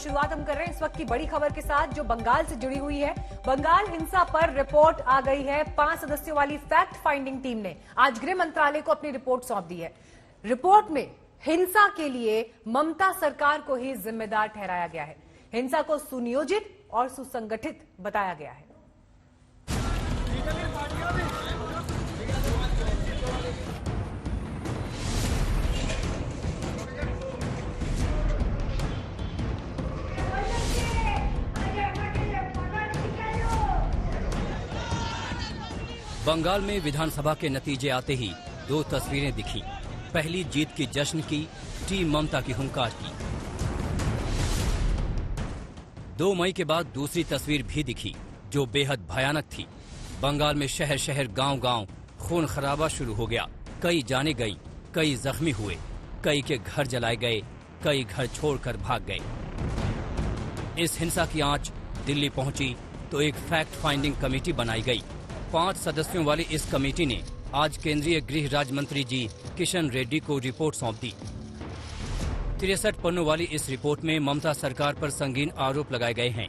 शुरुआत हम कर रहे हैं इस वक्त की बड़ी खबर के साथ जो बंगाल से जुड़ी हुई है। बंगाल हिंसा पर रिपोर्ट आ गई है। 5 सदस्यों वाली फैक्ट फाइंडिंग टीम ने आज गृह मंत्रालय को अपनी रिपोर्ट सौंप दी है। रिपोर्ट में हिंसा के लिए ममता सरकार को ही जिम्मेदार ठहराया गया है। हिंसा को सुनियोजित और सुसंगठित बताया गया है। बंगाल में विधानसभा के नतीजे आते ही 2 तस्वीरें दिखी। पहली जीत की जश्न की, टीम ममता की हुंकार की। 2 मई के बाद दूसरी तस्वीर भी दिखी जो बेहद भयानक थी। बंगाल में शहर शहर गांव-गांव खून खराबा शुरू हो गया। कई जाने गई, कई जख्मी हुए, कई के घर जलाए गए, कई घर छोड़कर भाग गए। इस हिंसा की आंच दिल्ली पहुंची तो एक फैक्ट फाइंडिंग कमेटी बनाई गई। 5 सदस्यों वाली इस कमेटी ने आज केंद्रीय गृह राज्य मंत्री जी किशन रेड्डी को रिपोर्ट सौंप दी। 63 पन्नों वाली इस रिपोर्ट में ममता सरकार पर संगीन आरोप लगाए गए हैं।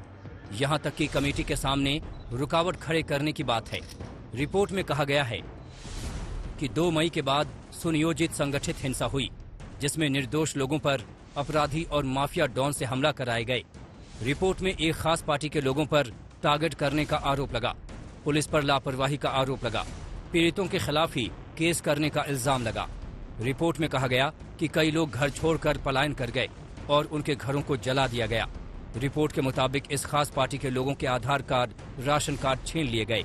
यहां तक कि कमेटी के सामने रुकावट खड़े करने की बात है। रिपोर्ट में कहा गया है कि 2 मई के बाद सुनियोजित संगठित हिंसा हुई, जिसमें निर्दोष लोगों पर अपराधी और माफिया डॉन से हमला कराए गए। रिपोर्ट में एक खास पार्टी के लोगों पर टारगेट करने का आरोप लगा। पुलिस पर लापरवाही का आरोप लगा। पीड़ितों के खिलाफ ही केस करने का इल्जाम लगा। रिपोर्ट में कहा गया कि कई लोग घर छोड़कर पलायन कर गए और उनके घरों को जला दिया गया। रिपोर्ट के मुताबिक इस खास पार्टी के लोगों के आधार कार्ड, राशन कार्ड छीन लिए गए।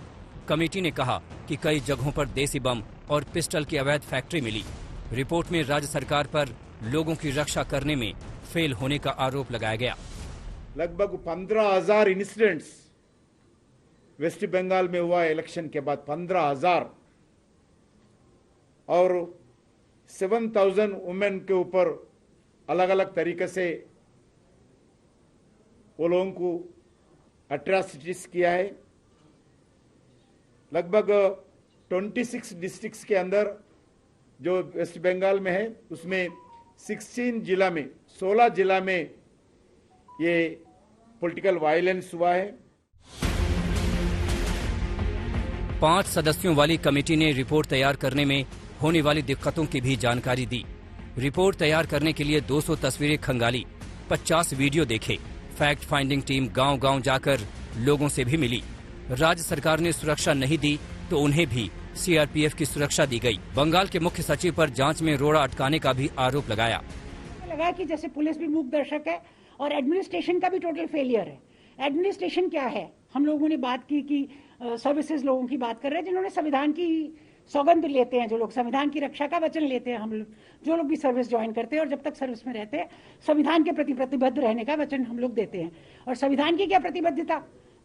कमेटी ने कहा कि कई जगहों पर देसी बम और पिस्टल की अवैध फैक्ट्री मिली। रिपोर्ट में राज्य सरकार पर लोगों की रक्षा करने में फेल होने का आरोप लगाया गया। लगभग 15,000 इंसिडेंट्स वेस्ट बंगाल में हुआ इलेक्शन के बाद 15,000 और 7,000 वुमेन के ऊपर अलग अलग तरीके से वो लोगों को अट्रॉसिटीज किया है। लगभग 26 डिस्ट्रिक्ट्स के अंदर जो वेस्ट बंगाल में है उसमें 16 जिला में ये पॉलिटिकल वायलेंस हुआ है। 5 सदस्यों वाली कमेटी ने रिपोर्ट तैयार करने में होने वाली दिक्कतों की भी जानकारी दी। रिपोर्ट तैयार करने के लिए 200 तस्वीरें खंगाली, 50 वीडियो देखे। फैक्ट फाइंडिंग टीम गांव-गांव जाकर लोगों से भी मिली। राज्य सरकार ने सुरक्षा नहीं दी तो उन्हें भी सीआरपीएफ की सुरक्षा दी गई। बंगाल के मुख्य सचिव पर जांच में रोड़ा अटकाने का भी आरोप लगाया। लगा कि जैसे पुलिस भी मूक दर्शक है और एडमिनिस्ट्रेशन का भी टोटल फेलियर है। एडमिनिस्ट्रेशन क्या है? हम लोगों ने बात की कि सर्विसेज लोगों की बात कर रहे हैं जिन्होंने संविधान की सौगंध लेते हैं, जो लोग संविधान की रक्षा का वचन लेते हैं। हम लोग जो लोग भी सर्विस ज्वाइन करते हैं और जब तक सर्विस में रहते हैं संविधान के प्रति प्रतिबद्ध रहने का वचन हम लोग देते हैं। और संविधान की क्या प्रतिबद्धता?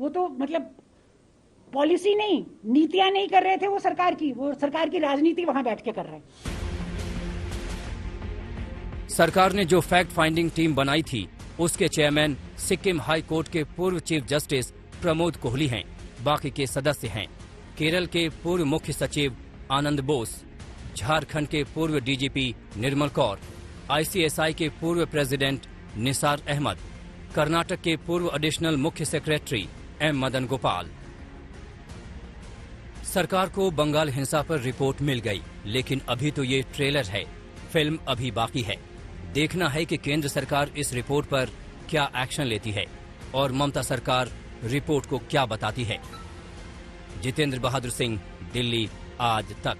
वो तो मतलब पॉलिसी नहीं, नीतियां नहीं कर रहे थे वो सरकार की राजनीति वहां बैठ के कर रहे हैं। सरकार ने जो फैक्ट फाइंडिंग टीम बनाई थी उसके चेयरमैन सिक्किम हाई कोर्ट के पूर्व चीफ जस्टिस प्रमोद कोहली हैं। बाकी के सदस्य हैं केरल के पूर्व मुख्य सचिव आनंद बोस, झारखंड के पूर्व डीजीपी निर्मल कौर, आईसीएसआई के पूर्व प्रेसिडेंट निसार अहमद, कर्नाटक के पूर्व एडिशनल मुख्य सेक्रेटरी एम मदन गोपाल। सरकार को बंगाल हिंसा पर रिपोर्ट मिल गई, लेकिन अभी तो ये ट्रेलर है, फिल्म अभी बाकी है। देखना है कि केंद्र सरकार इस रिपोर्ट पर क्या एक्शन लेती है और ममता सरकार रिपोर्ट को क्या बताती है। जितेंद्र बहादुर सिंह, दिल्ली, आज तक।